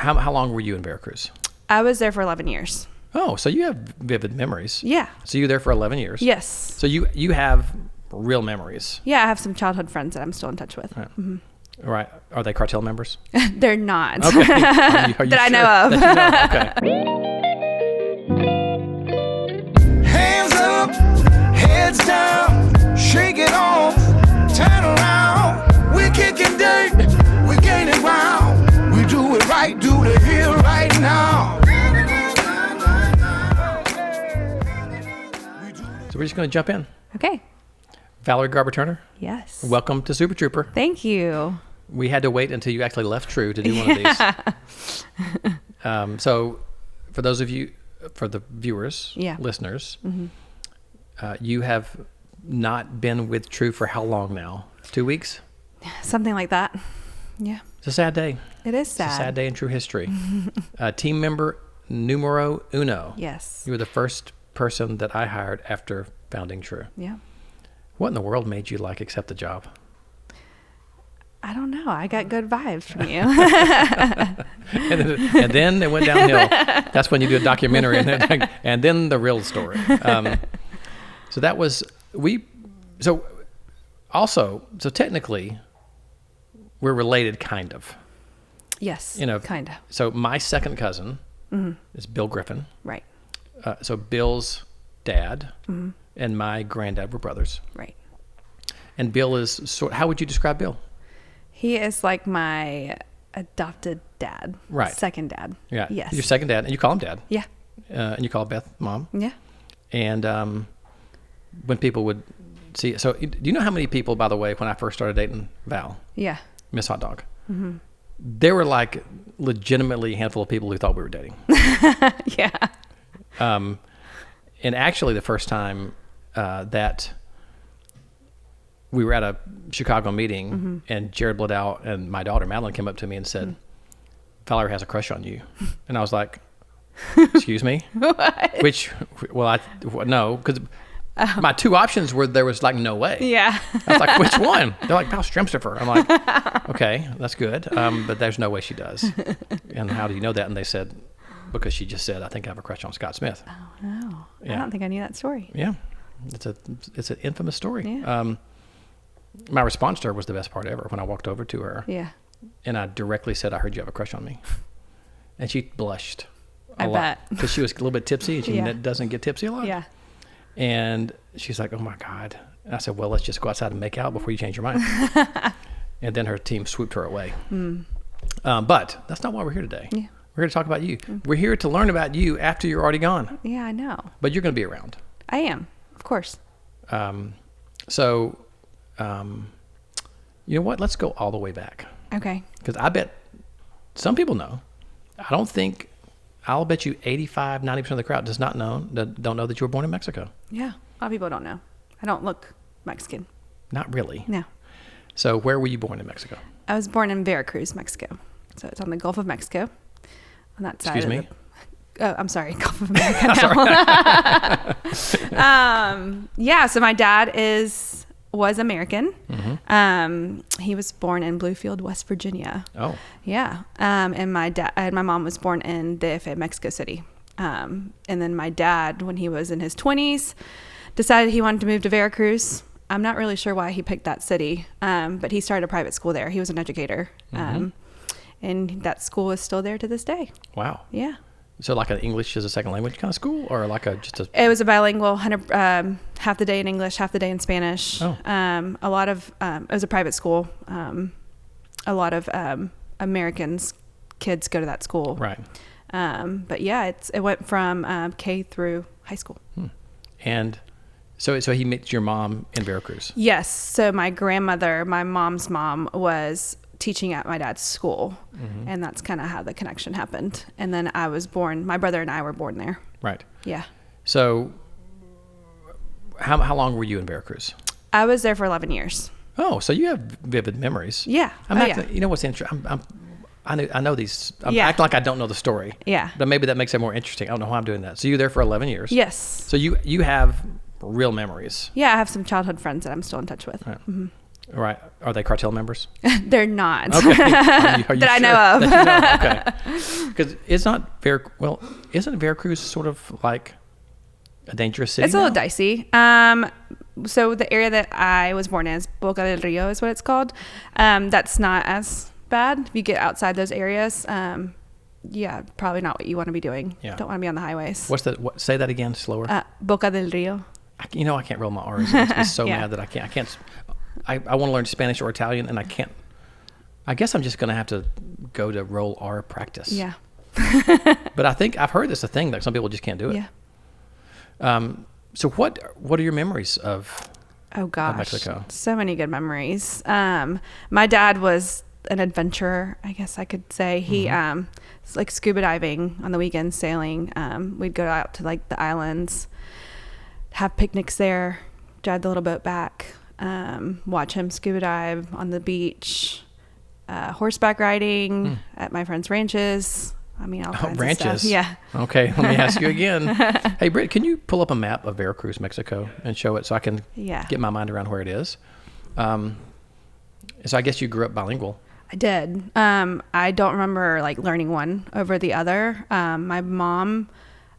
how long were you in Veracruz? I was there for 11 years. Oh, so you have vivid memories. Yeah. So you were there for 11 years. Yes. So you have real memories. Yeah, I have some childhood friends that I'm still in touch with. Right. Mm-hmm. Right. Are they cartel members? They're not. Okay. Are you that sure? I know of. That you know? Okay. Hands up, heads down, shake it off, turn around. We're kicking dirt, we're gaining ground. We do it right, do the here right now. So we're just going to jump in. Okay. Valerie Turner, Yes. welcome to Super TRUEper. Thank you. We had to wait until you actually left True to do one of these. So for those of you, for the viewers, listeners, you have not been with True for how long now? 2 weeks? Something like that. Yeah. It's a sad day. It is sad. It's a sad day in True history. Team member numero uno. Yes. You were the first person that I hired after founding True. Yeah. What in the world made you accept the job? I don't know. I got good vibes from you. and then it went downhill. That's when you do a documentary, and then the real story. So that was So technically, we're related, kind of. Yes. Kind of. So my second cousin is Bill Griffin. Right. So Bill's dad and my granddad were brothers. Right. And Bill is how would you describe Bill? He is like my adopted dad. Right. Second dad. Yeah. Yes. Your second dad, and you call him dad. Yeah. And you call Beth mom. Yeah. And when people would see, so do you know how many people, by the way, when I first started dating Val? Yeah. Miss Hot Dog. There were legitimately a handful of people who thought we were dating. Yeah. And actually the first time that we were at a Chicago meeting and Jared Bladow and my daughter Madeline came up to me and said, Valerie has a crush on you. And I was like, excuse me? What? No, because my two options were there was no way. Yeah. I was like, which one? They're like, Val Stremsterfer. I'm like, okay, that's good. But there's no way she does. And how do you know that? And they said, because she just said, I think I have a crush on Scott Smith. Oh, no. Yeah. I don't think I knew that story. Yeah. It's an infamous story. Yeah. My response to her was the best part ever when I walked over to her. Yeah. And I directly said, I heard you have a crush on me. And she blushed a I lot. bet. Because she was a little bit tipsy and she doesn't get tipsy a lot. Yeah. And she's like, oh my God. And I said, well, let's just go outside and make out before you change your mind. And then her team swooped her away. But that's not why we're here today. Yeah. We're here to talk about you. We're here to learn about you after you're already gone. Yeah, I know. But you're going to be around. I am, of course. You know what? Let's go all the way back. Okay. Because I bet some people know. I'll bet you 85, 90% of the crowd don't know that you were born in Mexico. Yeah. A lot of people don't know. I don't look Mexican. Not really. No. So where were you born in Mexico? I was born in Veracruz, Mexico. So it's on the Gulf of Mexico. On that side. Excuse me? Oh, I'm sorry. Gulf of America. Yeah. So my dad was American. He was born in Bluefield, West Virginia. Oh. Yeah. And my mom was born in DF, Mexico City. And then my dad, when he was in his 20s, decided he wanted to move to Veracruz. I'm not really sure why he picked that city, but he started a private school there. He was an educator. And that school is still there to this day. Wow. Yeah. So like an English as a second language kind of school, or It was a bilingual, half the day in English, half the day in Spanish. Oh. It was a private school. A lot of Americans, kids go to that school. Right. But yeah, it went from K through high school. And so he met your mom in Veracruz. Yes. So my grandmother, my mom's mom, was teaching at my dad's school, and that's kind of how the connection happened. And then I was born. My brother and I were born there. Right. Yeah. So how long were you in Veracruz? I was there for 11 years. Oh, so you have vivid memories. Yeah. You know what's interesting? I know these. I'm Yeah. acting like I don't know the story. Yeah. But maybe that makes it more interesting. I don't know why I'm doing that. So you're there for 11 years. Yes. So you have real memories. Yeah, I have some childhood friends that I'm still in touch with. Right. Right. Are they cartel members? They're not. Okay. Are you That I sure know of. that you know? Okay. Because it's not isn't Veracruz sort of like a dangerous city? It's a little now? dicey. So the area that I was born in is Boca del Rio is what it's called. That's not as bad if you get outside those areas. Yeah, probably not what you want to be doing. Yeah. Don't want to be on the highways. Say that again slower. Boca del Rio. I can't roll my R's. It makes me so Yeah. mad that I can't. I want to learn Spanish or Italian, and I can't. I guess I'm just going to have to go to roll R practice. Yeah. But I think I've heard this a thing that some people just can't do it. Yeah. So what are your memories of? Oh gosh, Mexico? So many good memories. My dad was an adventurer, I guess I could say. He it's like scuba diving on the weekends, sailing. We'd go out to like the islands, have picnics there, drive the little boat back, watch him scuba dive on the beach, horseback riding at my friends' ranches. I mean, all kinds Ranches. of stuff. Yeah. Okay, let me ask you again. Hey, Britt, can you pull up a map of Veracruz, Mexico, and show it so I can get my mind around where it is? So I guess you grew up bilingual. I did. I don't remember like learning one over the other. My mom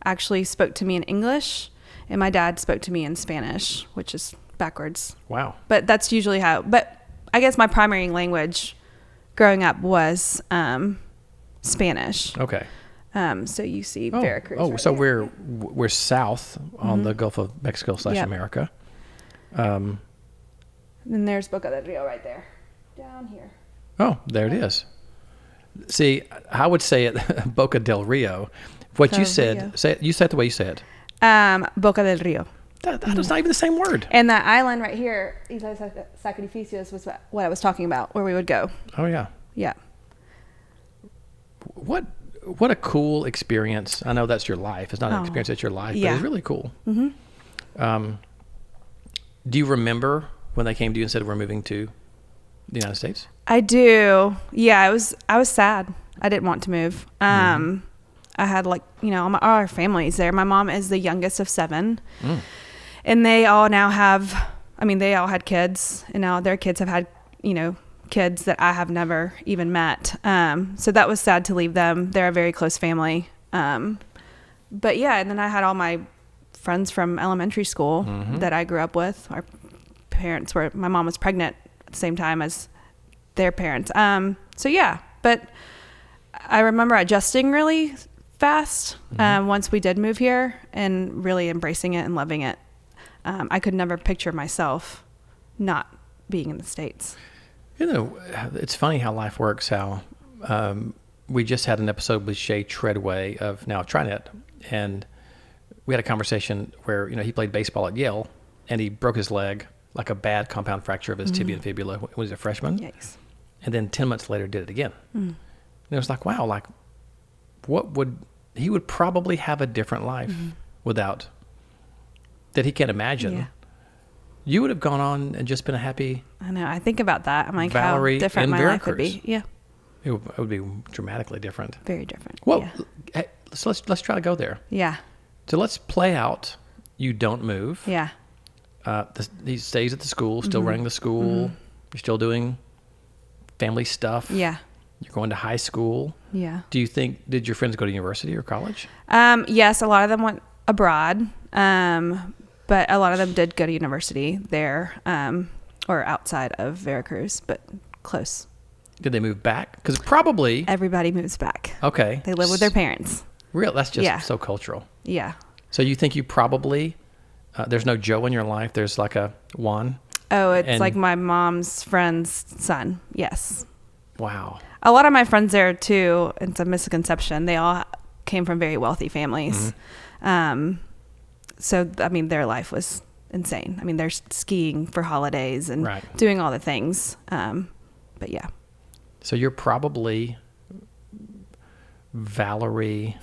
actually spoke to me in English, and my dad spoke to me in Spanish, which is backwards. Wow. But that's usually how. But I guess my primary language growing up was Spanish. Okay. So you see Veracruz. Oh, right so here. we're south on the Gulf of Mexico / Yep. America. And there's Boca del Rio right there, down here. Oh, there it is. See, I would say it Boca del Rio. What you Del said, Rio. you said it the way you said. Boca del Rio. That's not even the same word. And that island right here, Isla de Sacrificios, was what I was talking about, where we would go. Oh yeah. Yeah. What a cool experience. I know that's your life. It's not an experience, it's your life, but Yeah. it's really cool. Do you remember when they came to you and said we're moving to the United States? I do. Yeah, I was sad. I didn't want to move. I had all our families there. My mom is the youngest of 7. And they all now they all had kids, and now their kids have had, kids that I have never even met. So that was sad to leave them. They're a very close family. But yeah, and then I had all my friends from elementary school that I grew up with. My mom was pregnant at the same time as their parents. So yeah, but I remember adjusting really fast once we did move here and really embracing it and loving it. I could never picture myself not being in the States. It's funny how life works, how we just had an episode with Shay Treadway of Now TriNet, and we had a conversation where, he played baseball at Yale, and he broke his leg, like a bad compound fracture of his tibia and fibula when he was a freshman. Yikes. And then 10 months later did it again. And it was like, wow, he would probably have a different life without, that he can't imagine. Yeah. You would have gone on and just been a happy I know. I think about that. I'm like, Valerie how different in my life would Veracruz. be. Yeah. It would be dramatically different. Very different. Well, Yeah. hey, so let's try to go there. Yeah. So let's play out. You don't move. Yeah. He stays at the school, still running the school. You're still doing family stuff. Yeah. You're going to high school. Yeah. Did your friends go to university or college? Yes, a lot of them went abroad. But a lot of them did go to university there, or outside of Veracruz, but close. Did they move back? Because probably. Everybody moves back. Okay. They live with their parents. Real. That's just so cultural. Yeah. So you think you probably, there's no Joe in your life. There's like a Juan. Oh, it's like my mom's friend's son. Yes. Wow. A lot of my friends there too, it's a misconception. They all came from very wealthy families. So, their life was insane. They're skiing for holidays and doing all the things. But yeah. So you're probably Valerie.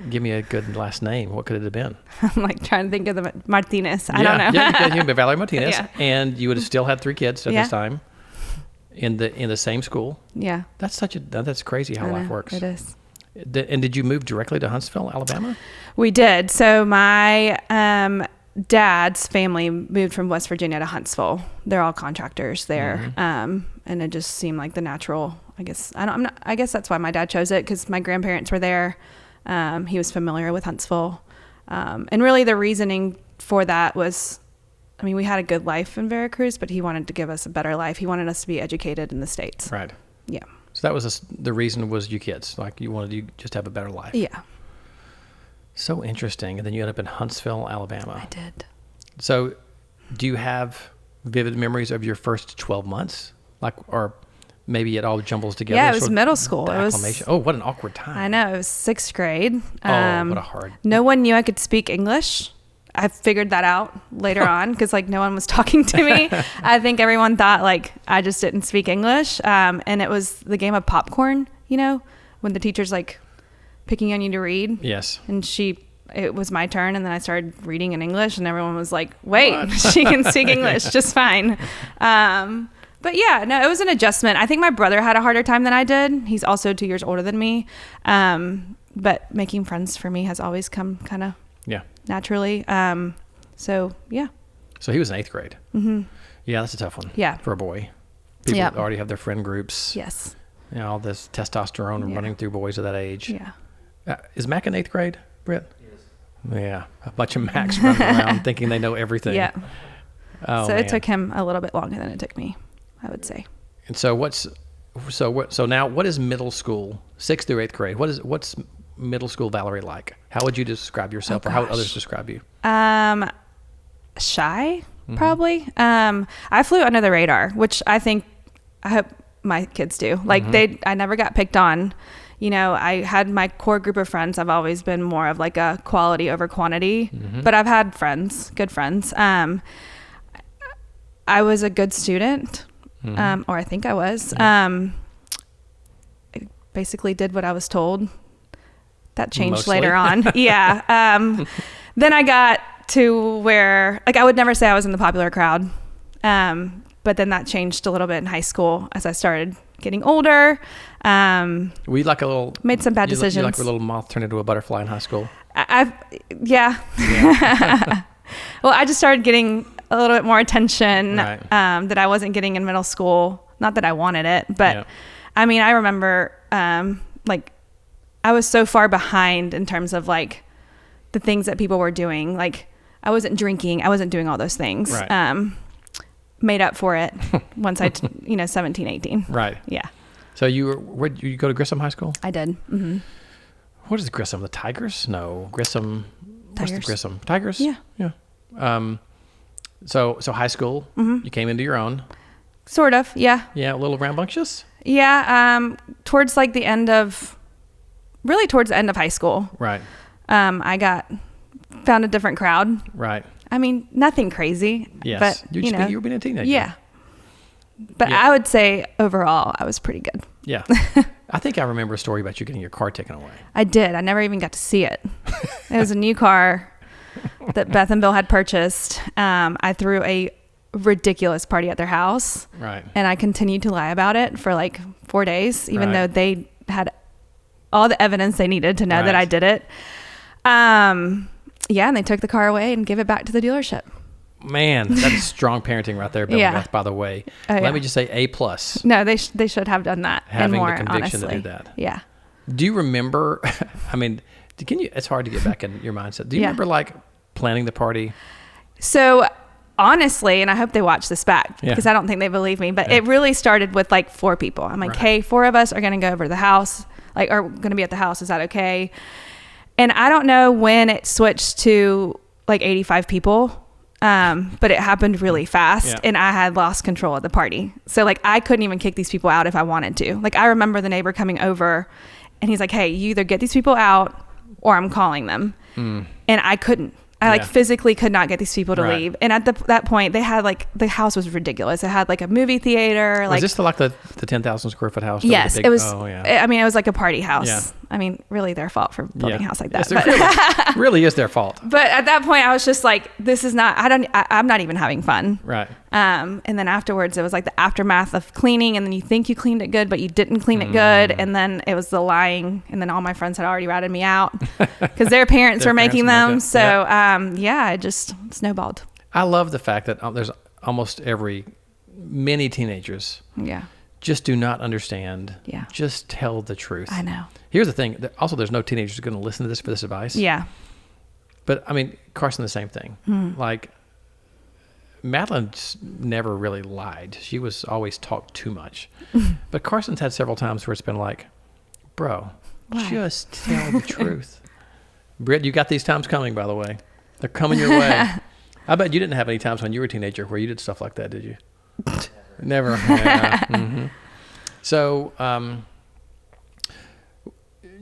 Give me a good last name. What could it have been? I'm like trying to think of the Martinez. I don't know. Yeah, you'd be Valerie Martinez. Yeah. And you would have still had 3 kids at this time in the same school. Yeah. That's crazy how life works. It is. And did you move directly to Huntsville, Alabama? We did. So my dad's family moved from West Virginia to Huntsville. They're all contractors there. And it just seemed like the natural, I guess. I guess that's why my dad chose it, because my grandparents were there. He was familiar with Huntsville. And really the reasoning for that was, I mean, we had a good life in Veracruz, but he wanted to give us a better life. He wanted us to be educated in the States. Right. Yeah. So that was the reason was you kids. Like you wanted you just have a better life. Yeah. So interesting. And then you ended up in Huntsville, Alabama. I did. So do you have vivid memories of your first 12 months? Like, or maybe it all jumbles together? Yeah, it was middle school. It was. Acclimation. Oh, what an awkward time. I know. It was 6th grade. What a hard. No one knew I could speak English. I figured that out later on, because like no one was talking to me. I think everyone thought like I just didn't speak English. And it was the game of popcorn, you know, when the teacher's like picking on you to read. Yes. And it was my turn, and then I started reading in English, and everyone was like, wait, she can speak English just fine. But yeah, no, it was an adjustment. I think my brother had a harder time than I did. He's also 2 years older than me. But making friends for me has always come kind of naturally. So yeah. So he was in 8th grade. Mm-hmm. Yeah, that's a tough one. Yeah. For a boy. People already have their friend groups. Yes. You know, all this testosterone running through boys of that age. Yeah. Is Mac in 8th grade, Britt? Yes. Yeah. A bunch of Macs running around thinking they know everything. Yeah. Oh, so it took him a little bit longer than it took me, I would say. And so so now what is middle school, 6th through 8th grade? What's middle school Valerie like? How would you describe yourself, or how would others describe you? Shy, probably. I flew under the radar, which I hope my kids do. Like I never got picked on. You know, I had my core group of friends. I've always been more of like a quality over quantity, but I've had good friends. I was a good student, or I think I was. I basically did what I was told. That changed later on. Yeah. Then I got to where, like, I would never say I was in the popular crowd. But then that changed a little bit in high school as I started getting older. Were you like a little... Made some bad decisions. You like a little moth turned into a butterfly in high school? Yeah. Well, I just started getting a little bit more attention that I wasn't getting in middle school. Not that I wanted it, but I mean, I remember like I was so far behind in terms of like the things that people were doing. Like I wasn't drinking. I wasn't doing all those things. Right. Made up for it once I, 17, 18. Right. Yeah. So where'd you go to Grissom High School? I did. Mm-hmm. What is Grissom? The Tigers? No, Grissom. Tigers. What's the Grissom? Tigers? Yeah. Yeah. So high school, you came into your own. Sort of. Yeah. Yeah. A little rambunctious. Yeah. Towards the end of high school. Right. I found a different crowd. Right. I mean, nothing crazy. Yes. But you were being a teenager. Yeah. But I would say overall, I was pretty good. Yeah. I think I remember a story about you getting your car taken away. I did. I never even got to see it. It was a new car that Beth and Bill had purchased. I threw a ridiculous party at their house. Right. And I continued to lie about it for 4 days, even though they had all the evidence they needed to know that I did it. Yeah, and they took the car away and gave it back to the dealership. Man, that's strong parenting right there, Bill and Beth, by the way. Let me just say A+. No, they should have done that. Having and more, the conviction honestly. to do that. Yeah. Do you remember, I mean, it's hard to get back in your mindset. Do you remember planning the party? So honestly, and I hope they watch this back because I don't think they believe me, but it really started with 4 people. I'm like, hey, 4 of us are going to go over to the house, are going to be at the house. Is that okay? And I don't know when it switched to 85 people. But it happened really fast and I had lost control of the party. So I couldn't even kick these people out if I wanted to. I remember the neighbor coming over and he's like, hey, you either get these people out or I'm calling them. And I couldn't. I physically could not get these people to leave. And at that point they had the house was ridiculous. It had a movie theater. Was this the 10,000 square foot house? Yes, it was. Oh, yeah. I mean, it was like a party house. I mean, really their fault for building a house like that. Yes, But, really is their fault. but at that point I was just like, this is not, I'm not even having fun. Right. And then afterwards it was like the aftermath of cleaning, and then you think you cleaned it good, but you didn't clean it good. And then it was the lying. And then all my friends had already ratted me out because their parents were making them. So, it just snowballed. I love the fact that there's almost many teenagers just do not understand. Yeah. Just tell the truth. I know. Here's the thing. Also, there's no teenagers going to listen to this for this advice. Yeah. But I mean, Carson, the same thing. Like, Madeline never really lied. She was always talked too much. But Carson's had several times where it's been like, bro, just tell the truth. Britt, you got these times coming, by the way. They're coming your way. I bet you didn't have any times when you were a teenager where you did stuff like that, did you? Never. Yeah. So,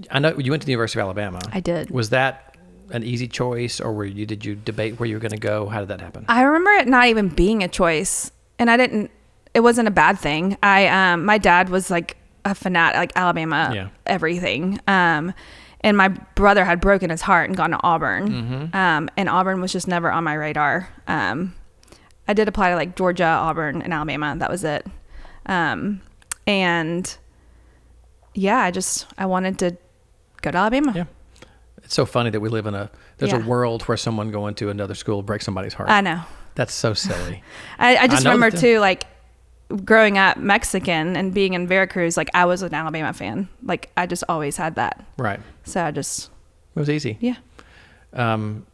I know you went to the University of Alabama. I did. Was that an easy choice, or did you debate where you were going to go? How did that happen? I remember it not even being a choice, and it wasn't a bad thing. My dad was like a fanatic, like Alabama, everything. And my brother had broken his heart and gone to Auburn. And Auburn was just never on my radar. I did apply to like Georgia, Auburn, and Alabama. That was it. And yeah, I wanted to go to Alabama. Yeah. It's so funny that we live in there's a world where someone going to another school breaks somebody's heart. I know. That's so silly. I just remember too, like growing up Mexican and being in Veracruz, like I was an Alabama fan. Like I just always had that. Right. So it was easy. Yeah. And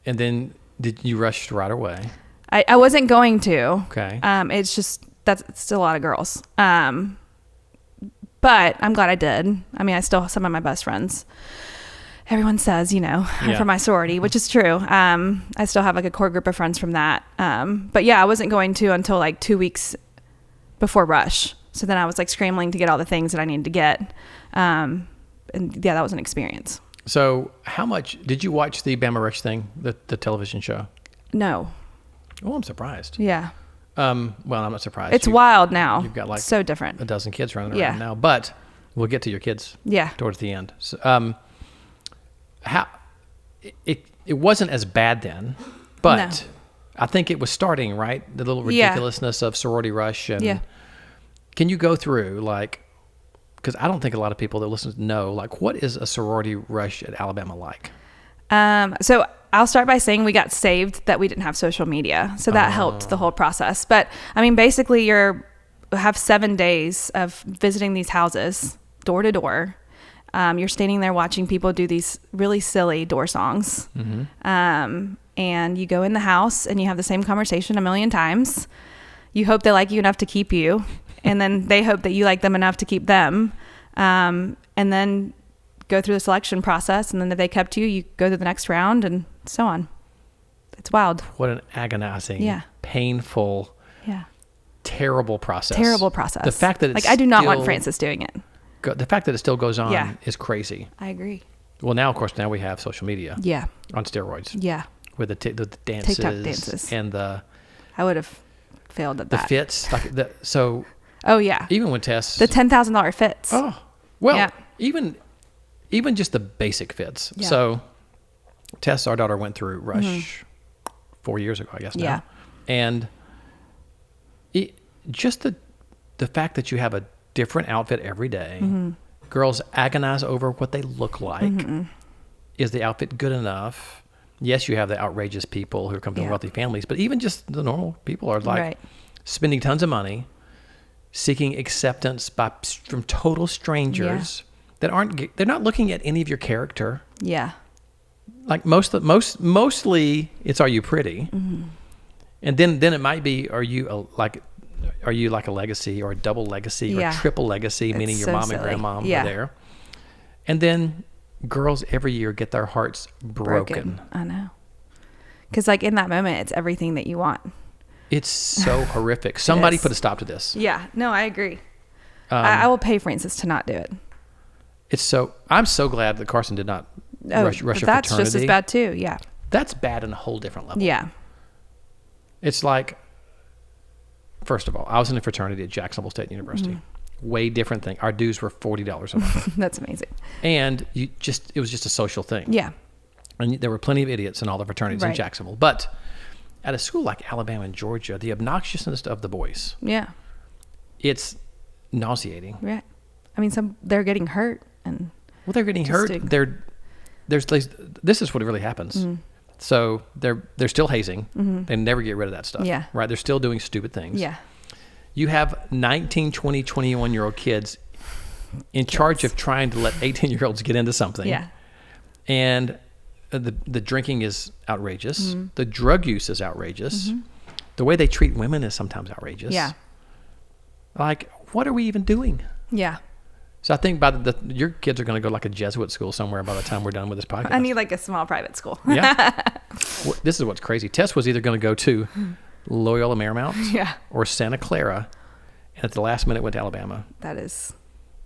then did you rush right away? I wasn't going to. Okay. It's just, that's still a lot of girls. But I'm glad I did. I mean, I still have some of my best friends. Everyone says, I'm from my sorority, which is true. I still have like a core group of friends from that. But yeah, I wasn't going to until like 2 weeks before Rush. So then I was like scrambling to get all the things that I needed to get. And yeah, that was an experience. So how much did you watch the Bama Rush thing, the television show? No. Oh, I'm surprised. Yeah. Well, I'm not surprised. It's wild now. You've got like so different. a dozen kids running around now, but we'll get to your kids. Towards the end. So, how it wasn't as bad then, but I think it was starting, right? The little ridiculousness of sorority rush. And can you go through like, because I don't think a lot of people that listen know, like, what is a sorority rush at Alabama like? So I'll start by saying we got saved that we didn't have social media. So that helped the whole process. But I mean, basically have 7 days of visiting these houses door to door. You're standing there watching people do these really silly door songs. And you go in the house and you have the same conversation a million times. You hope they like you enough to keep you. And then they hope that you like them enough to keep them. And then go through the selection process. And then if they kept you, you go to the next round and so on. It's wild. What an agonizing, painful, terrible process. The fact that it's I do not want Francis doing it. The fact that it still goes on is crazy. I agree. Well, now, of course, we have social media. Yeah. On steroids. Yeah. With the dances. TikTok dances. And I would have failed at that. The fits. So. Oh, yeah. Even when Tess. The $10,000 fits. Oh. Well, even just the basic fits. Yeah. So Tess, our daughter, went through Rush 4 years ago, I guess now. Yeah. And just the fact that you have a different outfit every day. Girls agonize over what they look like. Is the outfit good enough? Yes, you have the outrageous people who come from wealthy families, but even just the normal people are like spending tons of money, seeking acceptance from total strangers that they're not looking at any of your character. Yeah. Like mostly it's, are you pretty? And then it might be, are you like a legacy or a double legacy or a triple legacy, meaning your mom and grandma were there. And then girls every year get their hearts broken. I know. Because like in that moment, it's everything that you want. It's so horrific. Somebody put a stop to this. Yeah. No, I agree. I will pay Francis to not do it. I'm so glad that Carson did not rush her fraternity. That's just as bad too. Yeah. That's bad on a whole different level. Yeah. It's like, first of all, I was in a fraternity at Jacksonville State University. way different thing. Our dues were $40 a month. That's amazing. And it was just a social thing. Yeah. And there were plenty of idiots in all the fraternities in Right. Jacksonville. But at a school like Alabama and Georgia, the obnoxiousness of the boys, Yeah. it's nauseating. Right. I mean, they're getting hurt and Well, they're getting Just hurt. to- This is what really happens. Mm-hmm. So they're still hazing. They never get rid of that stuff. Yeah. Right. They're still doing stupid things. yeah. You have 19, 20, 21-year-old kids in charge of trying to let 18-year-olds get into something. Yeah. And the drinking is outrageous. The drug use is outrageous. The way they treat women is sometimes outrageous. Yeah. Like, what are we even doing? Yeah. So I think your kids are going to go like a Jesuit school somewhere by the time we're done with this podcast. I need like a small private school. Yeah. Well, this is what's crazy. Tess was either going to go to Loyola Marymount Yeah. or Santa Clara, and at the last minute went to Alabama. That is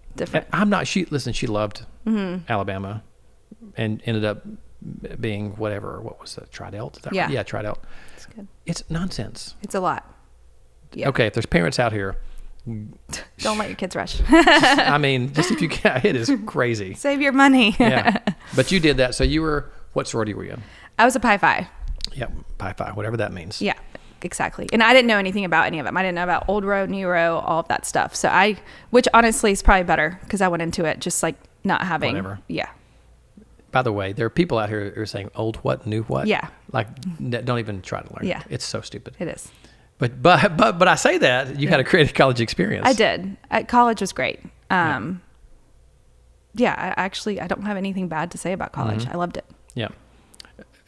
And different. I'm not. She loved Alabama, and ended up being whatever. What was that? Tridelt? Is that Yeah. right? Yeah, Tridelt. It's good. It's nonsense. It's a lot. Yeah. Okay, if there's parents out here, Don't let your kids rush. I mean, just if you can, it is crazy. Save your money. Yeah. But you did that. So you were, what sorority were you in? I was a Pi Phi. Yeah, Pi Phi, whatever that means. Yeah, exactly. And I didn't know anything about any of them. I didn't know about old row, new row, all of that stuff. So which honestly is probably better because I went into it just like not having. Whatever. Yeah. By the way, there are people out here who are saying old what, new what? Yeah. Like, don't even try to learn. Yeah. It's so stupid. It is. But I say that you had a creative college experience. I did. College was great. Yeah, I don't have anything bad to say about college. I loved it. Yeah.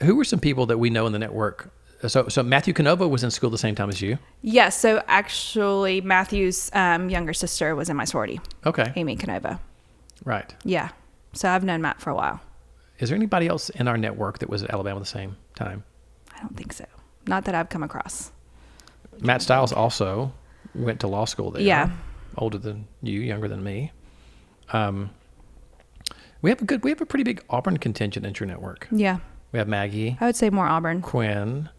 Who were some people that we know in the network? So Matthew Canova was in school the same time as you. Yes. So actually, Matthew's younger sister was in my sorority. Okay. Amy Canova. Right. Yeah. So I've known Matt for a while. Is there anybody else in our network that was at Alabama at the same time? I don't think so. Not that I've come across. Matt Stiles also went to law school there. Yeah. Older than you, younger than me. We have a pretty big Auburn contingent in your network. Yeah. We have Maggie, I would say more Auburn. Quinn.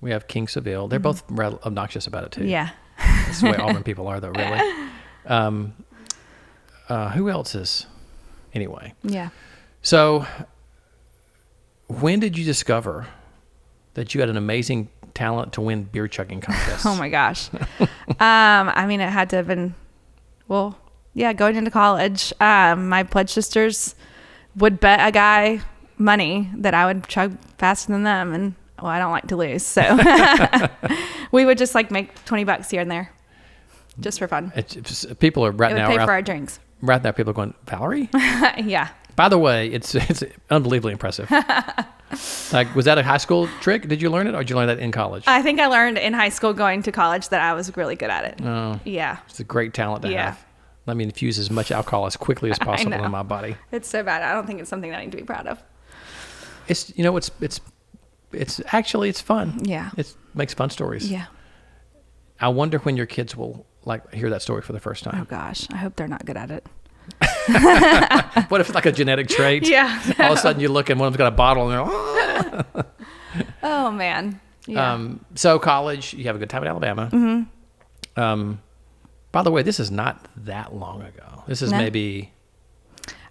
We have King Seville. They're both obnoxious about it too. Yeah. That's the way Auburn people are, though. Really. Who else is? Anyway. Yeah. So, when did you discover that you had an amazing talent to win beer chugging contests? Oh my gosh. I mean, it had to have been, well, yeah, going into college. My pledge sisters would bet a guy money that I would chug faster than them, and well, I don't like to lose, so we would just like make $20 here and there, just for fun. People are right It would now. pay for our drinks. Right now, people are going, Valerie? Yeah. By the way, it's unbelievably impressive. Like, was that a high school trick? Did you learn it, or did you learn that in college? I think I learned in high school going to college that I was really good at it. Oh, Yeah. it's a great talent to Yeah. have. Let me infuse as much alcohol as quickly as possible know. in my body. It's so bad. I don't think it's something that I need to be proud of. It's it's fun. Yeah. It makes fun stories. Yeah. I wonder when your kids will like hear that story for the first Oh time. gosh. I hope they're not good at it. What if it's like a genetic trait? Yeah. All of a sudden you look and one of them's got a bottle and they're oh. Oh man. Yeah. So college, you have a good time at Alabama. Mm-hmm. By the way, this is not that long ago. This is No. maybe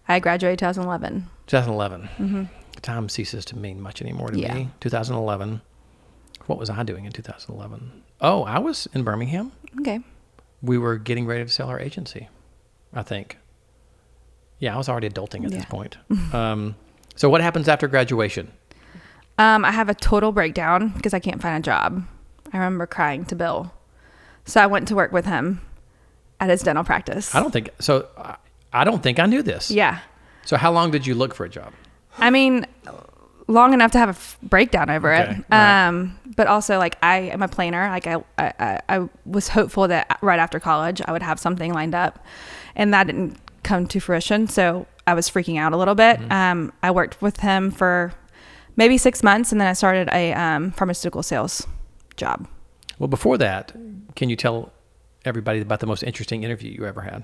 I graduated 2011. 2011. Mm-hmm. Time ceases to mean much anymore to Yeah. me. 2011. What was I doing in 2011? Oh, I was in Birmingham. Okay. We were getting ready to sell our agency, I think. Yeah, I was already adulting at this Yeah. point. So what happens after graduation? I have a total breakdown because I can't find a job. I remember crying to Bill. So I went to work with him at his dental practice. I don't think I knew this. Yeah. So how long did you look for a job? I mean, long enough to have a breakdown over Okay, it. right. But also, like, I am a planner. Like, I was hopeful that right after college I would have something lined up, and that didn't come to fruition. So I was freaking out a little bit. Mm-hmm. I worked with him for maybe 6 months, and then I started a pharmaceutical sales job. Well, before that, can you tell everybody about the most interesting interview you ever had?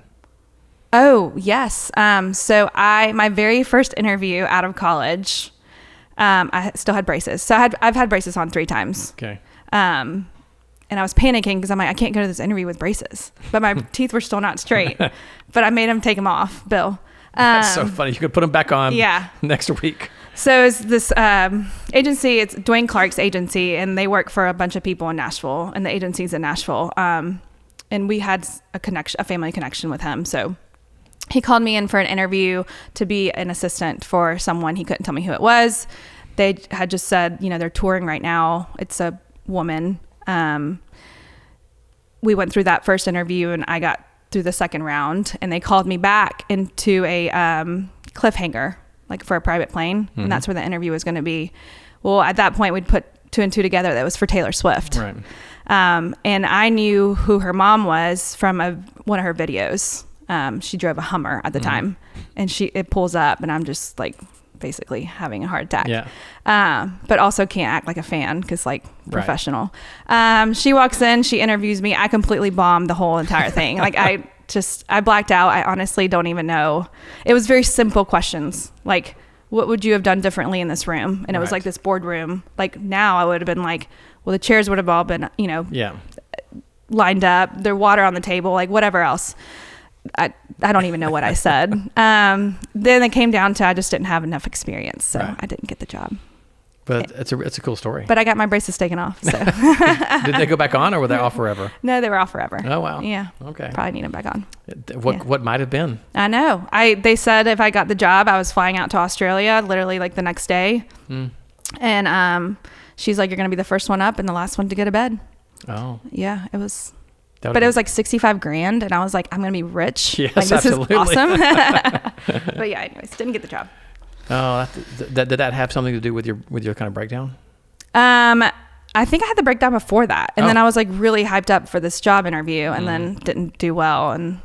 Oh, yes. So my very first interview out of college, I still had braces. So I've had braces on 3 times. Okay. and I was panicking because I'm like, I can't go to this interview with braces, but my teeth were still not straight. But I made him take them off, Bill. That's so funny. You could put them back on Yeah. next week. So it's this agency, it's Dwayne Clark's agency, and they work for a bunch of people in Nashville, and the agency's in Nashville. And we had a family connection with him. So he called me in for an interview to be an assistant for someone. He couldn't tell me who it was. They had just said, you know, they're touring right now. It's a woman. We went through that first interview, and I got through the second round, and they called me back into a cliffhanger, like for a private plane. And that's where the interview was going to be. Well, at that point we'd put 2 and 2 together. That was for Taylor Swift. Right. And I knew who her mom was from one of her videos. She drove a Hummer at the time, and it pulls up, and I'm just like basically having a heart attack. Yeah. But also can't act like a fan because like professional. She walks in, she interviews me. I completely bombed the whole entire thing. Like I blacked out. I honestly don't even know. It was very simple questions. Like, what would you have done differently in this room? And it was like this boardroom. Like now I would have been like, well, the chairs would have all been, you know, lined up, their water on the table, like whatever else. I don't even know what I said. Then it came down to I just didn't have enough experience, so I didn't get the job. But it's a cool story. But I got my braces taken off. So Did they go back on, or were they off forever? No, they were off forever. Oh wow. Yeah. Okay. Probably need them back on. What might have been? I know. They said if I got the job, I was flying out to Australia literally like the next day. And she's like, you're gonna be the first one up and the last one to go to bed. Oh. Yeah, it was. But it was like $65,000, and I was like, I'm gonna be rich. Yes, like, this absolutely. is awesome. But yeah, anyways, didn't get the job. Oh, did that have something to do with your kind of breakdown? I think I had the breakdown before that, and then I was like really hyped up for this job interview, and then didn't do well. And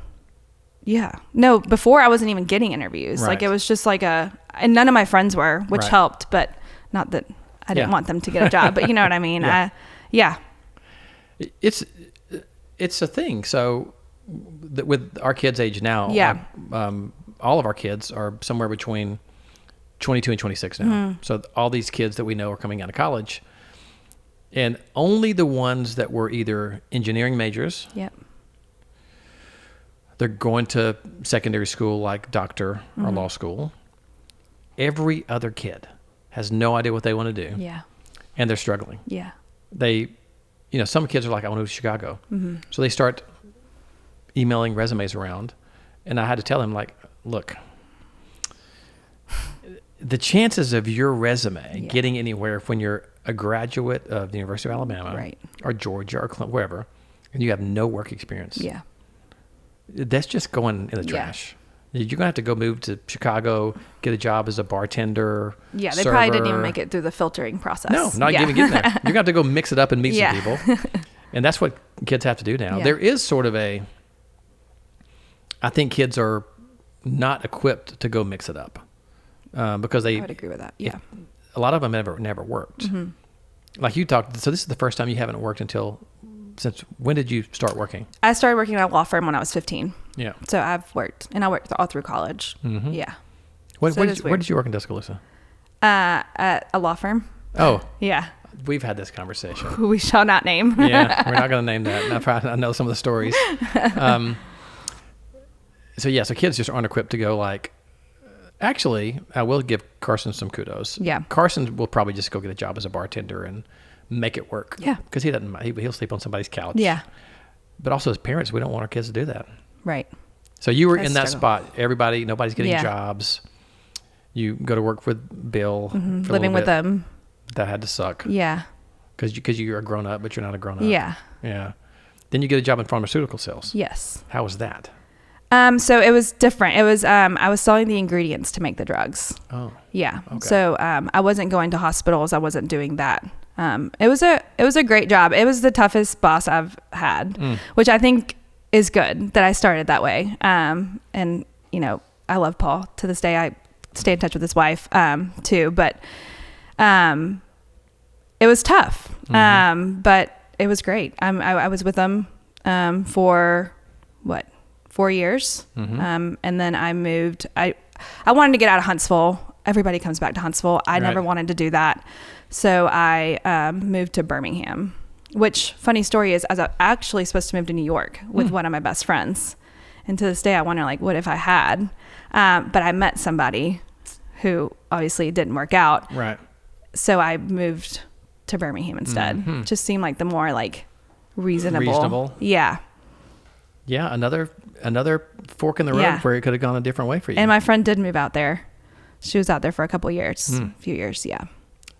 no, before I wasn't even getting interviews. Right. Like it was just like and none of my friends were, which helped, but not that I didn't want them to get a job, but you know what I mean? It's a thing. So with our kids' age now, all of our kids are somewhere between 22 and 26 now. So all these kids that we know are coming out of college, and only the ones that were either engineering majors, they're going to secondary school like doctor or law school. Every other kid has no idea what they want to do, and they're struggling. Some kids are like, I want to go to Chicago. So they start emailing resumes around. And I had to tell him, like, look, the chances of your resume getting anywhere when you're a graduate of the University of Alabama or Georgia or wherever, and you have no work experience, that's just going in the trash. You're going to have to go move to Chicago, get a job as a bartender. They server. probably didn't even make it through the filtering process. No, not even getting there. You're going to have to go mix it up and meet some people. And that's what kids have to do now. There is sort of I think kids are not equipped to go mix it up because I would agree with that. A lot of them never worked. Like you talked, so this is the first time you haven't worked since when did you start working? I started working at a law firm when I was 15. Yeah. So I've worked, and I worked all through college. Yeah. Where did you work in Tuscaloosa? At a law firm. Oh. Yeah. We've had this conversation. Who we shall not name. Yeah, we're not going to name that. I know some of the stories. So kids just aren't equipped to go like, actually, I will give Carson some kudos. Yeah. Carson will probably just go get a job as a bartender and make it work. Yeah. Because he doesn't, he'll sleep on somebody's couch. Yeah. But also as parents, we don't want our kids to do that. Right. So you were in that spot. Nobody's getting jobs. You go to work with Bill. For living with them. That had to suck. Yeah. Because you're a grown up, but you're not a grown up. Yeah. Yeah. Then you get a job in pharmaceutical sales. Yes. How was that? So it was different. It was I was selling the ingredients to make the drugs. Oh. Yeah. Okay. So I wasn't going to hospitals. I wasn't doing that. It was a great job. It was the toughest boss I've had, which I think is good that I started that way. And I love Paul to this day. I stay in touch with his wife too, but it was tough. But it was great. I was with them for 4 years. And then I moved. I wanted to get out of Huntsville. Everybody comes back to Huntsville. I never wanted to do that. So I moved to Birmingham. which funny story is, I was actually supposed to move to New York with one of my best friends. And to this day, I wonder, like, what if I had? But I met somebody who obviously didn't work out. Right. So I moved to Birmingham instead. Just seemed like the more like reasonable. Yeah. Yeah. Another fork in the road where it could have gone a different way for you. And my friend did move out there. She was out there for a couple years, a few years. Yeah.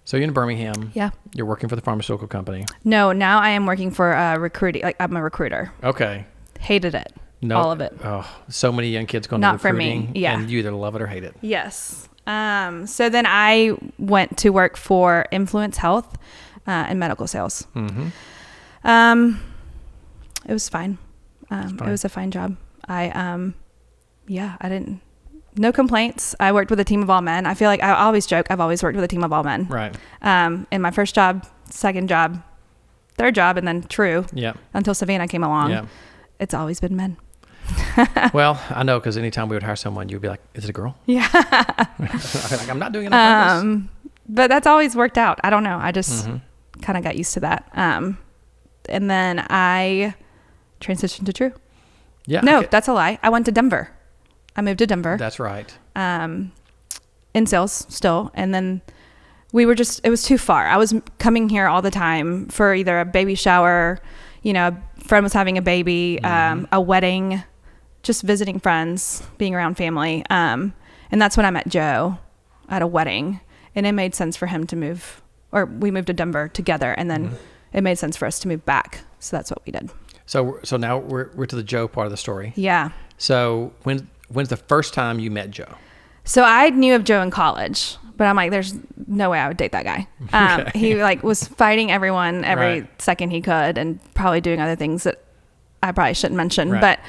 So you're in Birmingham. Yeah. You're working for the pharmaceutical company. No, now I am working for recruiting. Like, I'm a recruiter. Okay. Hated it. No, all of it. Oh, so many young kids going Not to recruiting. for me. Yeah. And you either love it or hate it. Yes. So then I went to work for Influence Health in medical sales. It was fine. It was a fine job. I didn't, no complaints. I worked with a team of all men. I feel like I always joke, I've always worked with a team of all men. Right. In my first job, second job, third job, and then True. Yeah. Until Savannah came along. Yeah. It's always been men. Well, I know, because anytime we would hire someone, you'd be like, is it a girl? Yeah. Like, I'm not doing it on purpose. But that's always worked out. I don't know. I just kind of got used to that. And then I transitioned to True. Yeah. No, that's a lie. I went to Denver. I moved to Denver. That's right. In sales still. And then it was too far. I was coming here all the time for either a baby shower, a friend was having a baby, a wedding, just visiting friends, being around family. And that's when I met Joe at a wedding, and it made sense for him to move, or we moved to Denver together, and then it made sense for us to move back. So that's what we did. So now we're to the Joe part of the story. Yeah. So when's the first time you met Joe? So I knew of Joe in college, but I'm like, there's no way I would date that guy. Okay. He was fighting everyone every Right. second he could, and probably doing other things that I probably shouldn't mention. Right. But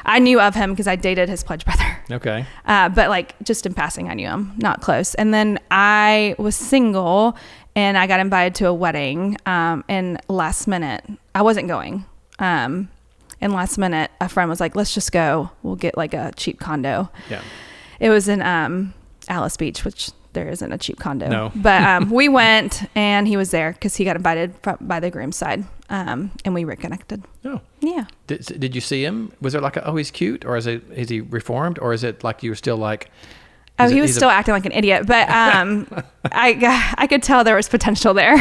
I knew of him because I dated his pledge brother. Okay. But like, just in passing, I knew him, not close. And then I was single, and I got invited to a wedding. And last minute, I wasn't going. And last minute, a friend was like, let's just go. We'll get like a cheap condo. Yeah. It was in Alice Beach, which there isn't a cheap condo. No. But we went, and he was there because he got invited by the groom's side. And we reconnected. Oh. Yeah. Did you see him? Was there like he's cute, or is he reformed, or is it like you were still like? Oh, he was still acting like an idiot, but I could tell there was potential there.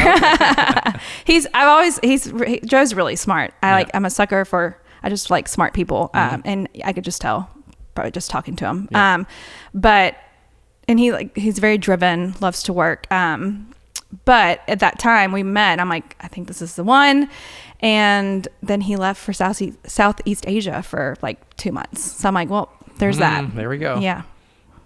Okay. Joe's really smart. I'm a sucker for, I just like smart people. And I could just tell, probably just talking to him. Yeah. And he's very driven, loves to work. But at that time we met, I'm like, I think this is the one. And then he left for Southeast Asia for like 2 months. So I'm like, well, there's that. There we go. Yeah.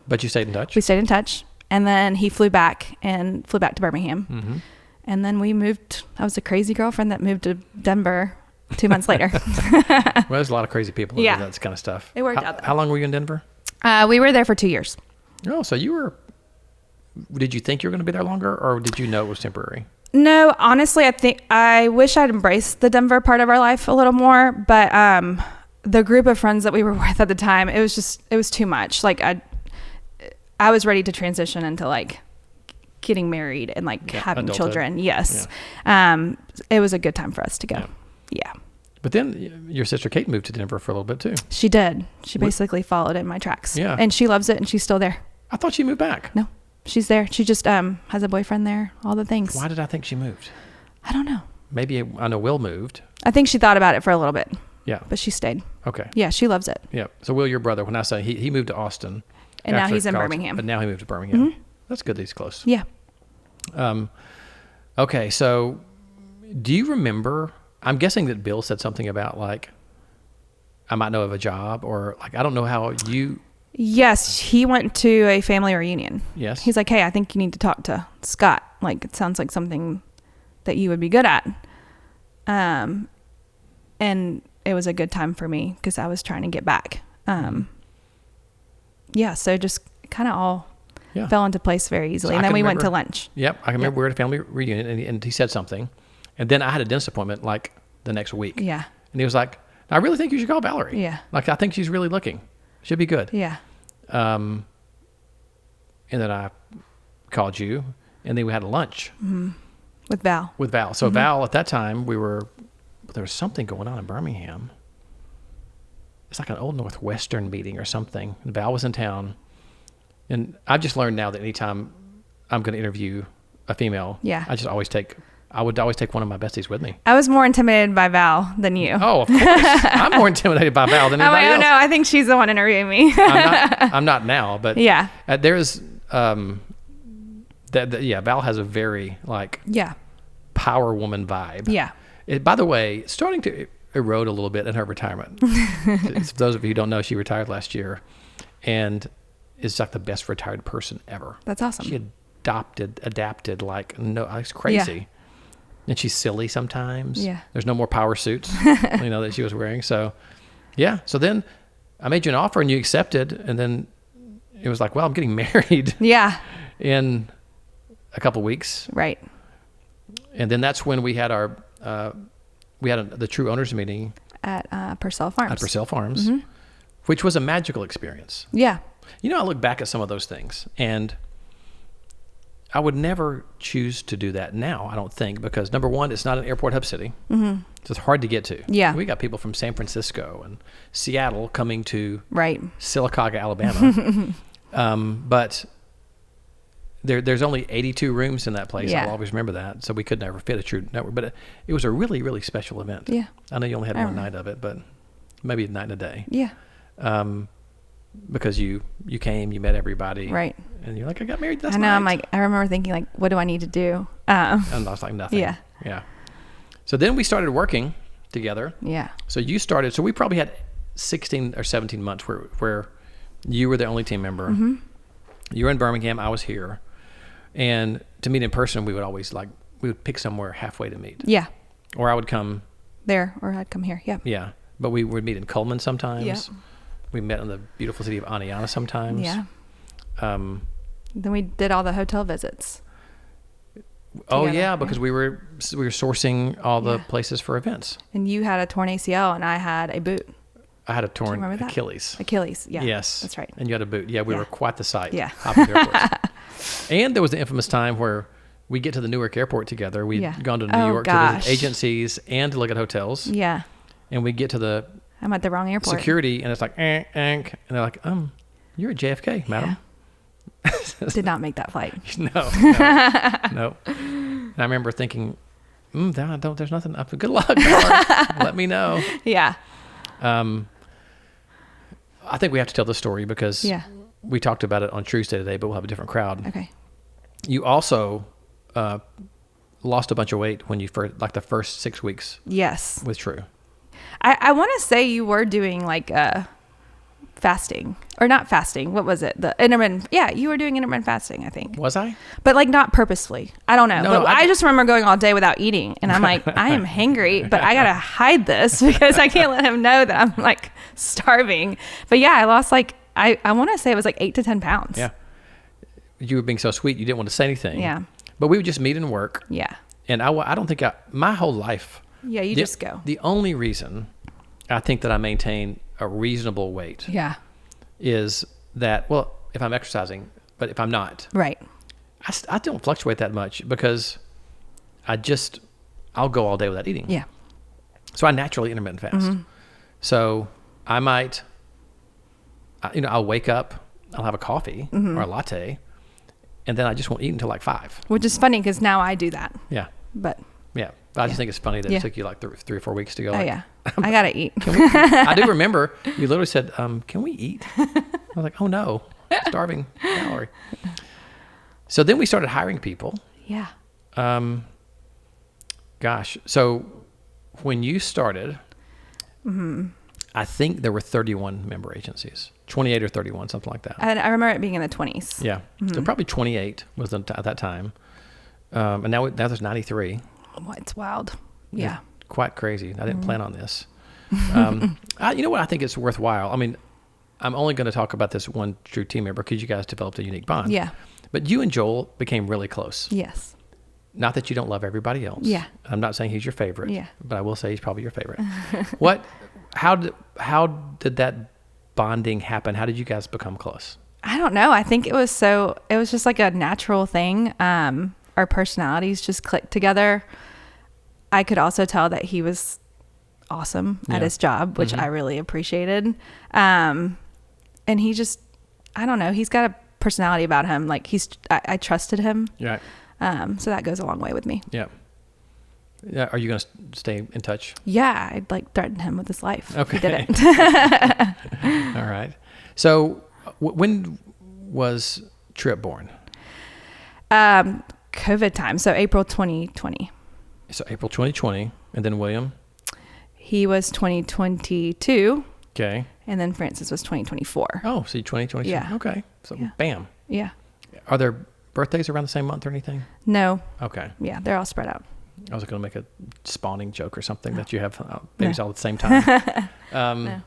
But you stayed in touch? We stayed in touch. And then he flew back to Birmingham. Mm-hmm. And then we moved. I was a crazy girlfriend that moved to Denver 2 months later. Well, there's a lot of crazy people that do that kind of stuff. It worked out, though. How long were you in Denver? We were there for 2 years. Oh, so did you think you were going to be there longer, or did you know it was temporary? No, honestly, I wish I'd embraced the Denver part of our life a little more, but the group of friends that we were with at the time, it was too much. Like I was ready to transition into like getting married and like having adulthood. Children. Yes. Yeah. It was a good time for us to go. Yeah. But then your sister Kate moved to Denver for a little bit too. She did. She basically followed in my tracks. Yeah. And she loves it, and she's still there. I thought she moved back. No, she's there. She just has a boyfriend there, all the things. Why did I think she moved? I don't know. Maybe I know Will moved. I think she thought about it for a little bit. Yeah. But she stayed. Okay. Yeah, she loves it. Yeah. So Will, your brother, when I say he moved to Austin. And now he's in Birmingham. But now he moved to Birmingham. Mm-hmm. That's good that he's close. Yeah. Okay, so do you remember, I'm guessing that Bill said something about like, I might know of a job, or like, I don't know how you... Yes, he went to a family reunion. Yes. He's like, hey, I think you need to talk to Scott. Like, it sounds like something that you would be good at. And it was a good time for me because I was trying to get back. So just kind of all fell into place very easily. So and then we went to lunch. Yep. I can remember we were at a family reunion, and he said something. And then I had a dentist appointment like the next week. Yeah. And he was like, I really think you should call Valerie. Yeah. Like, I think she's really looking. Should be good. Yeah. And then I called you, and then we had a lunch. Mm-hmm. With Val. With Val. So Val, at that time, there was something going on in Birmingham. It's like an old Northwestern meeting or something. And Val was in town. And I've just learned now that anytime I'm going to interview a female, I would always take one of my besties with me. I was more intimidated by Val than you. Oh, of course. I'm more intimidated by Val than anybody else. No, I think she's the one interviewing me. I'm not now, but yeah. There's, Val has a very power woman vibe. Yeah. By the way, starting to erode a little bit in her retirement. For those of you who don't know, she retired last year and is like the best retired person ever. That's awesome. She adapted like, no, it's crazy. Yeah. And she's silly sometimes. Yeah. There's no more power suits, that she was wearing. So, yeah. So then I made you an offer and you accepted. And then it was like, well, I'm getting married. Yeah. In a couple weeks. Right. And then that's when we had the true owners meeting at Purcell Farms. Which was a magical experience. Yeah. I look back at some of those things and I would never choose to do that now, I don't think, because number one, it's not an airport hub city. So it's hard to get to. Yeah. We got people from San Francisco and Seattle coming to right. Sylacauga, Alabama. But there's only 82 rooms in that place. Yeah. I'll always remember that. So we could never fit a true network. But it was a really, really special event. Yeah. I know you only had one night of it, but maybe a night and a day. Yeah. Because you came, you met everybody. Right. And you're like, I got married this night. I know. Night. I remember thinking like, what do I need to do? And I was like, nothing. Yeah. Yeah. So then we started working together. Yeah. So we probably had 16 or 17 months where you were the only team member. You were in Birmingham. I was here. And to meet in person, we would pick somewhere halfway to meet. Yeah. Or I would come there, or I'd come here. Yeah. Yeah. But we would meet in Coleman sometimes. Yeah. We met in the beautiful city of Aniana sometimes. Yeah. Then we did all the hotel visits. Oh yeah, because we were sourcing all the places for events. And you had a torn ACL and I had a boot. I had a torn Achilles. Yeah. Yes. That's right. And you had a boot. Yeah, we were quite the sight. Yeah. And there was the infamous time where we get to the Newark airport together. We'd gone to New York to visit agencies and to look at hotels. Yeah. And we get to I'm at the wrong airport. Security, and it's like, and they're like, you're at JFK, madam. Yeah. Did not make that flight. No. And I remember thinking, there's nothing. Good luck. Let me know. Yeah. I think we have to tell the story because we talked about it on Tuesday today, but we'll have a different crowd. Okay. You also lost a bunch of weight when you the first 6 weeks. Yes. With True. I want to say you were doing fasting or not fasting. What was it? The intermittent. Yeah, you were doing intermittent fasting, I think. Was I? But not purposefully. I don't know. No, I just remember going all day without eating. And I'm like, I am hangry, but I got to hide this because I can't let him know that I'm starving. But yeah, I lost I want to say it was 8 to 10 pounds. Yeah. You were being so sweet. You didn't want to say anything. Yeah. But we would just meet and work. Yeah. And I don't think my whole life. Yeah, you just go. The only reason I think that I maintain a reasonable weight. Yeah. Is that, if I'm exercising, but if I'm not. Right. I don't fluctuate that much because I'll go all day without eating. Yeah. So I naturally intermittent fast. So I might, I'll wake up, I'll have a coffee or a latte, and then I just won't eat until 5. Which is funny because now I do that. Yeah. But. Yeah. I just think it's funny that it took you 3 or 4 weeks to go. Oh, yeah. I got to eat. I do remember you literally said, can we eat? I was like, oh no, starving Valerie. So then we started hiring people. Yeah. Gosh. So when you started, I think there were 31 member agencies, 28 or 31, something like that. I remember it being in the 20s. Yeah. So probably 28 was at that time. And now there's 93. It's wild. Yeah. It's quite crazy. I didn't plan on this. You know what? I think it's worthwhile. I mean, I'm only going to talk about this one True team member because you guys developed a unique bond. Yeah. But you and Joel became really close. Yes. Not that you don't love everybody else. Yeah. I'm not saying he's your favorite. Yeah. But I will say he's probably your favorite. How did that bonding happen? How did you guys become close? I don't know. I think it was just like a natural thing. our personalities just clicked together. I could also tell that he was awesome at his job, which I really appreciated. And he just, I don't know, he's got a personality about him. Like I trusted him. Yeah. So that goes a long way with me. Yeah. Yeah. Are you going to stay in touch? Yeah. I'd like threaten him with his life. Okay. If he didn't. All right. So when was Trip born? COVID time. So April 2020. So April 2020. And then William? He was 2022. Okay. And then Francis was 2024. Oh, so 2022. Yeah. Okay. So bam. Yeah. Are their birthdays around the same month or anything? No. Okay. Yeah. They're all spread out. I was going to make a spawning joke or something that you have babies all at the same time. No.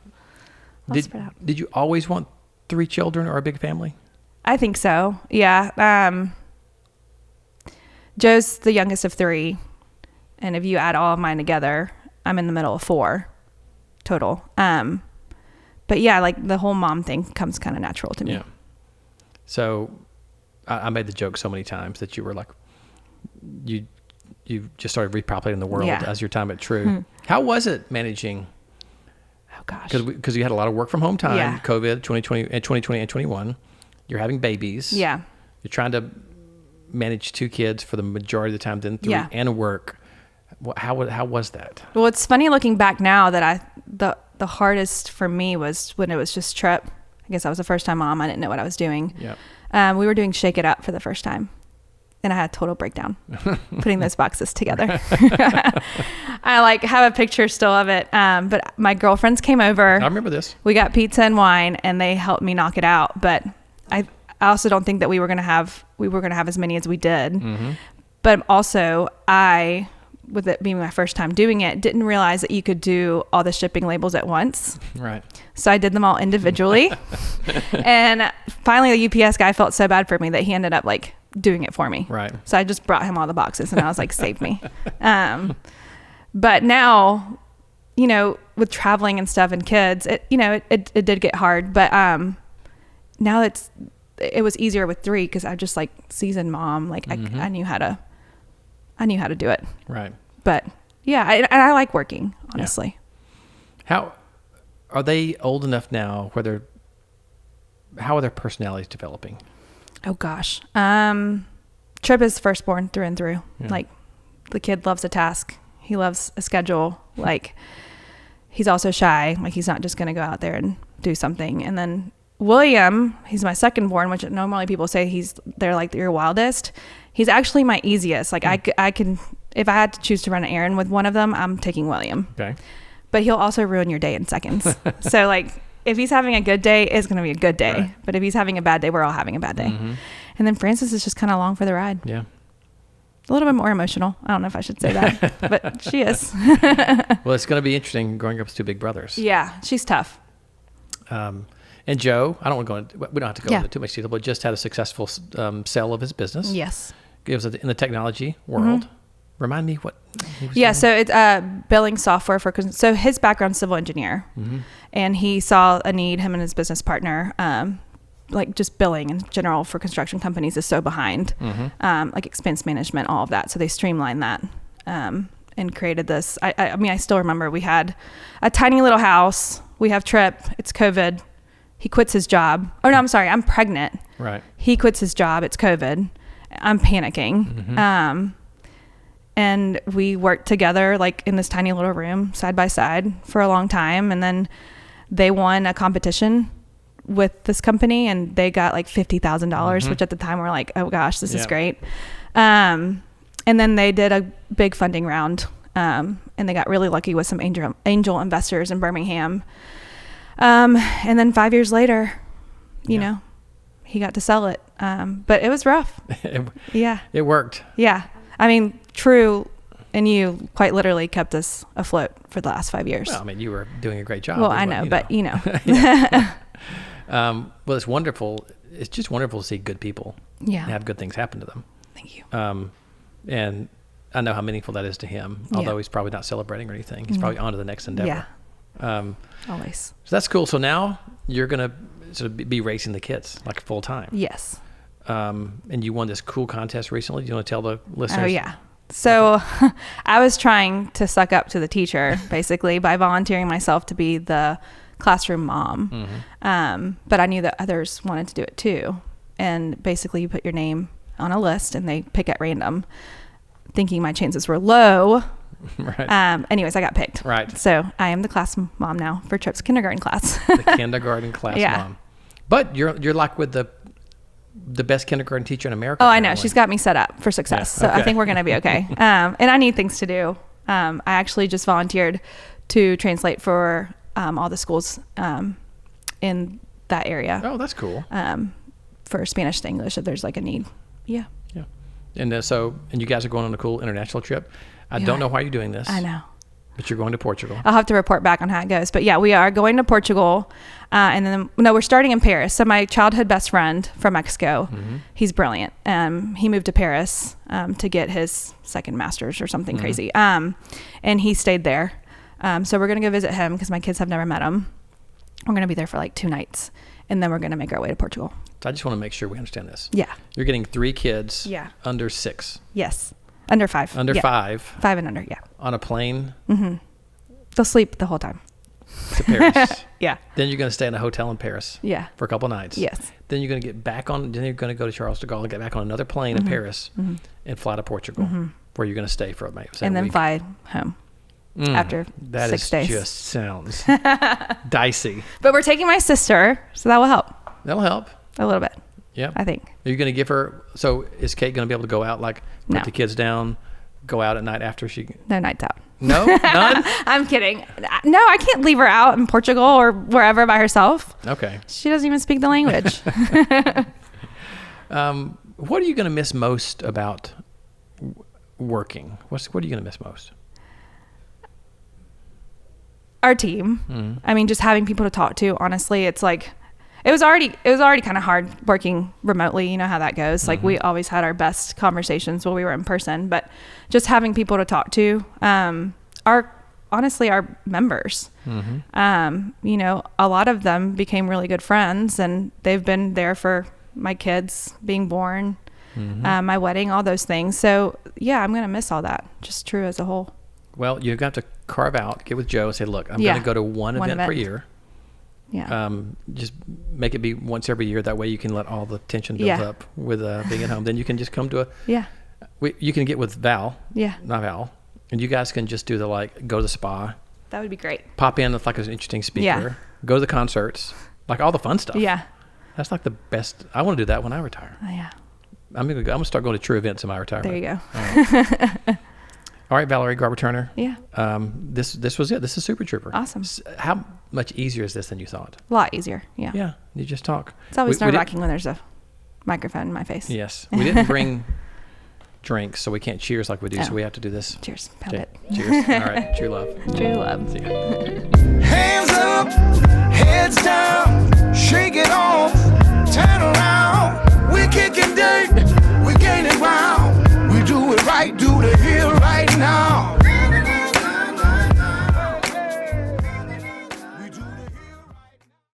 All spread out. Did you always want 3 children or a big family? I think so. Yeah. Joe's the youngest of 3. And if you add all of mine together, I'm in the middle of 4 total. But yeah, like the whole mom thing comes kind of natural to me. Yeah. So I made the joke so many times that you were like, you just started repopulating the world as your time at True. How was it managing? Oh gosh. Because you had a lot of work from home time, COVID, 2020 and 2021. You're having babies. Yeah. You're trying to manage 2 kids for the majority of the time, then 3 and work. How was that? Well, it's funny looking back now that the hardest for me was when it was just Trip. I guess I was a first time mom. I didn't know what I was doing. Yeah. We were doing Shake It Up for the first time. And I had a total breakdown putting those boxes together. I have a picture still of it. But my girlfriends came over. I remember this. We got pizza and wine and they helped me knock it out. But I also don't think that we were going to have as many as we did. Mm-hmm. But also with it being my first time doing it, didn't realize that you could do all the shipping labels at once. Right. So I did them all individually. And finally the UPS guy felt so bad for me that he ended up doing it for me. Right. So I just brought him all the boxes and I was like, save me. But now, with traveling and stuff and kids, it did get hard, but now it was easier with 3 because I just seasoned mom. I knew how to do it. Right. But yeah, I like working, honestly. Yeah. How are they old enough now how are their personalities developing? Oh gosh. Trip is firstborn through and through. Yeah. The kid loves a task. He loves a schedule. He's also shy. He's not just going to go out there and do something. And then William, he's my second born, which normally people say they're your wildest. He's actually my easiest. I can, if I had to choose to run an errand with one of them, I'm taking William. Okay. But he'll also ruin your day in seconds. So if he's having a good day, it's going to be a good day. Right. But if he's having a bad day, we're all having a bad day. Mm-hmm. And then Frances is just kind of along for the ride. Yeah. A little bit more emotional. I don't know if I should say that, but she is. Well, it's going to be interesting growing up with 2 big brothers. Yeah, she's tough. And Joe, we don't have to go into too much detail, but just had a successful sale of his business. Yes. It was in the technology world. Mm-hmm. Remind me what he was doing? So it's billing software so his background's civil engineer. Mm-hmm. And he saw a need, him and his business partner, just billing in general for construction companies is so behind, expense management, all of that. So they streamlined that and created this. I still remember we had a tiny little house. We have Trip. It's COVID. He quits his job. Oh, no, I'm sorry. I'm pregnant. Right. He quits his job. It's COVID. I'm panicking. Mm-hmm. And we worked together in this tiny little room side by side for a long time. And then they won a competition with this company and they got $50,000, mm-hmm. which at the time we're like, oh gosh, this is great. And then they did a big funding round. And they got really lucky with some angel investors in Birmingham. And then 5 years later, you know, he got to sell it. But it was rough. It worked. Yeah. True and you quite literally kept us afloat for the last 5 years. Well, you were doing a great job. Well, I know, but. Well, it's wonderful. It's just wonderful to see good people and have good things happen to them. Thank you. And I know how meaningful that is to him, although he's probably not celebrating or anything. He's probably on to the next endeavor. Yeah. Always. So that's cool. So now you're going to sort of be raising the kids full time. Yes. and you won this cool contest recently. Do you want to tell the listeners? Oh, yeah. So I was trying to suck up to the teacher, basically, by volunteering myself to be the classroom mom. But I knew that others wanted to do it too. And basically you put your name on a list and they pick at random, thinking my chances were low. Right. Anyways, I got picked. Right. So I am the class mom now for Tripp's kindergarten class. The kindergarten class mom. But you're like with the best kindergarten teacher in America. Oh, I know. She's got me set up for success. Yeah. So I think we're going to be okay. And I need things to do. I actually just volunteered to translate for all the schools in that area. Oh, that's cool. For Spanish to English if there's like a need. Yeah. Yeah. And and you guys are going on a cool international trip. I don't know why you're doing this. I know. But you're going to Portugal. I'll have to report back on how it goes. But yeah, we are going to Portugal. And then, we're starting in Paris. So my childhood best friend from Mexico, he's brilliant. He moved to Paris to get his second master's or something crazy. And he stayed there. So we're going to go visit him because my kids have never met him. We're going to be there for like 2 nights. And then we're going to make our way to Portugal. So I just want to make sure we understand this. Yeah. You're getting 3 kids. Yeah. Under 6. Yes. Under 5. Under yeah. 5. 5 and under, yeah. On a plane. They'll sleep the whole time. To Paris. Yeah. Then you're going to stay in a hotel in Paris. Yeah. For a couple nights. Yes. Then you're going to get back on. Then you're going to go to Charles de Gaulle and get back on another plane in Paris and fly to Portugal, where you're going to stay for a week. And then fly home after 6 days. That just sounds dicey. But we're taking my sister, so that will help That'll help. a little bit. Yeah. I think. Are you going to give her? So is Kate going to be able to go out, like put No. the kids down, go out at night after she? No nights out. No, none. I'm kidding. No, I can't leave her out in Portugal or wherever by herself. Okay. She doesn't even speak the language. What are you going to miss most about working? What are you going to miss most? Our team. I mean, just having people to talk to. Honestly, it's like it was already kind of hard working remotely. You know how that goes. Like we always had our best conversations when we were in person, but just having people to talk to. Honestly, our members. A lot of them became really good friends, and they've been there for my kids being born, my wedding, all those things. So yeah, I'm gonna miss all that. Just true as a whole. Well, you've got to carve out, get with Joe and say, look, I'm going to go to one event per year. Yeah. Just make it be once every year. That way you can let all the tension build up with being at home. Then you can just come to you can get with Val. Yeah. Not Val. And you guys can just do go to the spa. That would be great. Pop in with like an interesting speaker. Yeah. Go to the concerts. Like all the fun stuff. Yeah. That's like the best. I want to do that when I retire. Oh, yeah. I'm going to start going to true events in my retirement. There you go. All right, Valerie Turner. Yeah. This was it. This is Super Trooper. Awesome. How much easier is this than you thought? A lot easier. Yeah. Yeah. You just talk. It's always nerve-wracking when there's a microphone in my face. Yes. We didn't bring drinks, so we can't cheers like we do. So we have to do this. Cheers. Pound it. Cheers. All right. True love. True love. See ya. Hands up, heads down, shake it off, turn around. We're kicking dirt, we're gaining ground. We do it right, do the hill right now.